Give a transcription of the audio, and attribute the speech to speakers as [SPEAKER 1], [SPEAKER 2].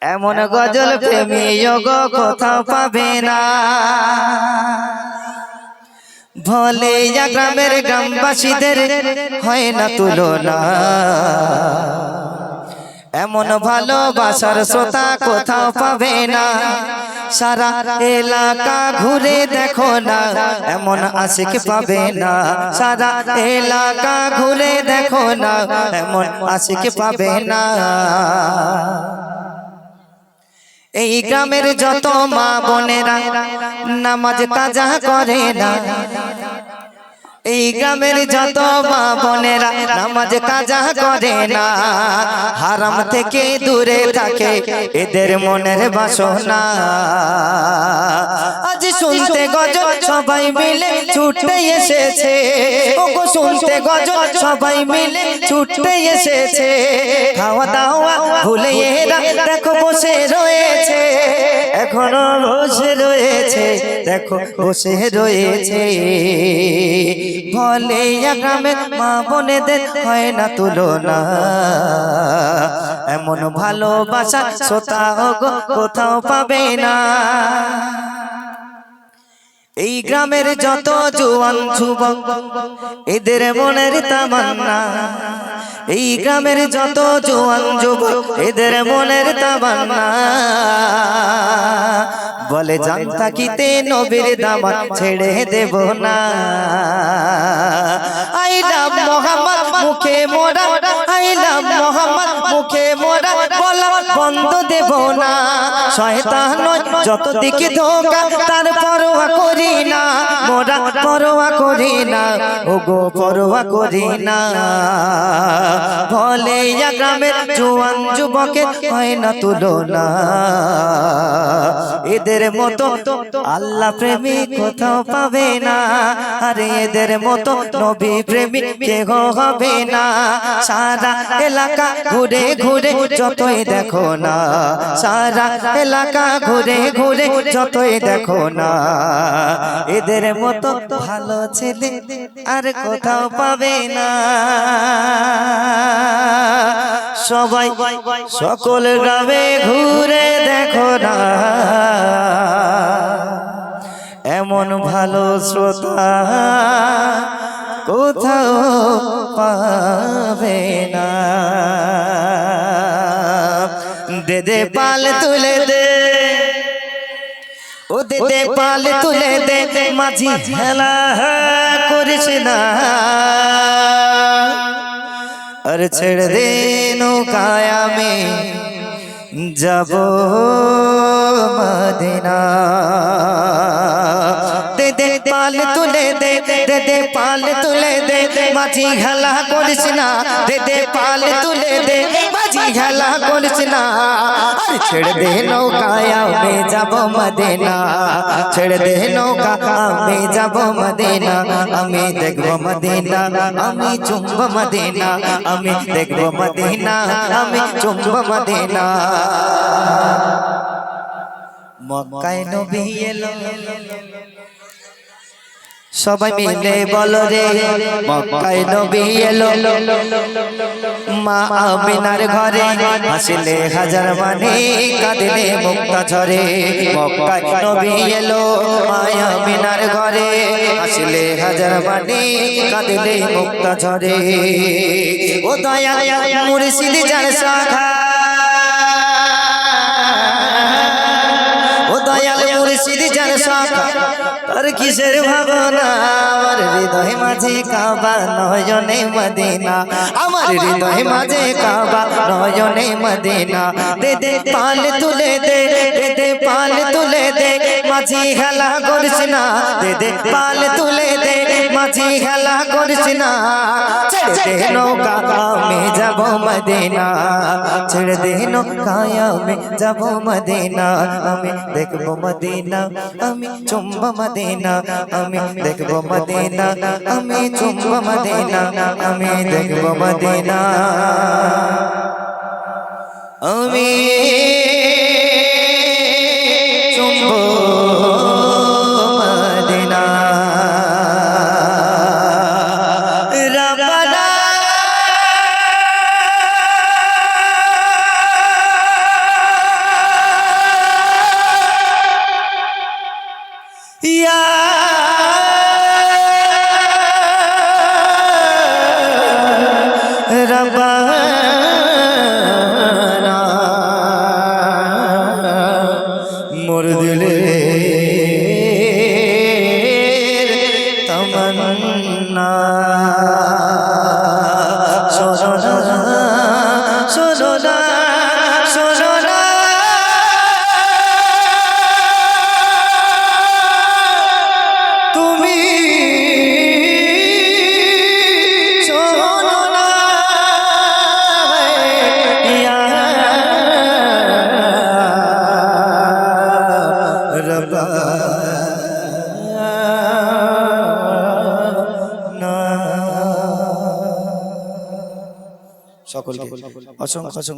[SPEAKER 1] এমন গজল প্রেমী গো কোথাও পাবে না। ভোলে গ্রামের গ্রামবাসীদের হয় না তুলনা, এমন ভালোবাসার শ্রোতা কোথাও পাবে না। সারা এলাকা ঘুরে দেখো না, এমন আশিক পাবে না। সারা এলাকা ঘুরে দেখো না, এমন আশিক পাবে না। এই গ্রামের যত মা বোনেরা নামাজ কাজা করে না, এই গ্রামের যত মা বোনেরা নামাজ কাজা করে না, হারাম থেকে দূরে থাকে এদের মনের বাসনা। আজ শুনতে গজল সবাই মিলে ছুটে এসেছে, ওগো শুনতে গজল সবাই মিলে ছুটে এসেছে। খাওয়া দাওয়া ভুলে এরা দেখো বসে রয়েছে, এখনো বসে রয়েছে, দেখো বসে রয়েছে। ভোলে গ্রামের মা বোনেদের হয় না তুলনা, এমন ভালোবাসা শ্রোতা গো কোথাও পাবে না। এই গ্রামের যত জওয়ান যুবক এদের মনের তামান্না, এই গ্রামের যত জওয়ান যুবক এদের মনের তামান্না। বলে জান থাকিতে নবীর দামান ছেড়ে দেব না। আই লাভ মোহাম্মদ মুখে মোরা, আই লাভ মোহাম্মদ মুখে মোরা বলা বন্ধ দেব না। শয়তান যত দিকে ধোঁকা তার পরোয়া করি না, মোরা পরোয়া করি না, ওগো পরোয়া করি না। ভোলে গ্রামের জওয়ান যুবকের হয় না তুলনা, এদের মতো আল্লাহ প্রেমী কোথাও পাবে না। আরে এদের মতো নবী প্রেমী কেহ হবে না। সারা এলাকা ঘুরে ঘুরে যতই দেখো না, সারা এলাকা ঘুরে ঘুরে যতই দেখো না, এদের মতো ভালো ছেলে আর কোথাও পাবে না। সবাই সকল গ্রামে ঘুরে দেখো না, এমন ভালো শ্রোতা কোথাও পাবে না। দে দে পাল তুলে দে, ও দে দে পাল তুলে দে, মাঝি হেলা করিস না। আর ছেড়ে দে নৌকায় আমি যাব মদিনা। দে দে পাল তুলে দে, দে দে পাল তুলে দে, মাঝি হেলা করিস না। দে দে পাল তুলে দে, মাঝি হেলা করিস না। আর ছেড়ে দে নৌকায় আমি যাব মদিনা, ছেড়ে দে নৌকা আমি যাব মদিনা। আমি দেখব মদিনা, আমি চুম্ব মদিনা, আমি দেখব মদিনা, আমি চুম্ব মদিনা। মক্কায় নবী এলো, সবাই মিলে বলো রে মক্কায় নবী এলো। মা আমিনার ঘরে হাসিলে হাজার মানে, কাঁদিলে মুক্তা ঝরে। মক্কায় নবী এলো, মা আমিনার ঘরে হাসিলে হাজার মানে, কাঁদিলে মুক্তা ঝরে। ও দয়া মুর্শিদ যার শাখা, ও দয়াল মুর্শিদ যার শাখা, আর কিসের ভাবনা। আমার হৃদয় মাঝে কাবা নয়নে মদিনা, আমার হৃদয় মাঝে কাবা নয়নে মদিনা। দে দে পাল তুলে দে, দে দে পাল তুলে দে, মাঝি খেলা করিস না। দে দে পাল তুলে দে, মাঝি খেলা করিস না। ছেড়ে দে নৌকা আমি যাব মদিনা, ছেড়ে দে নৌকায় আমি যাব মদিনা। আমি দেখব মদিনা, আমি চুম্ব মদিনা, আমি দেখব মদিনা, আমি চুম্ব মদিনা, আমি দেখব মদিনা। আমি চুম্ব মদিনা। রব্বানা অসংখ্য অসংখ্য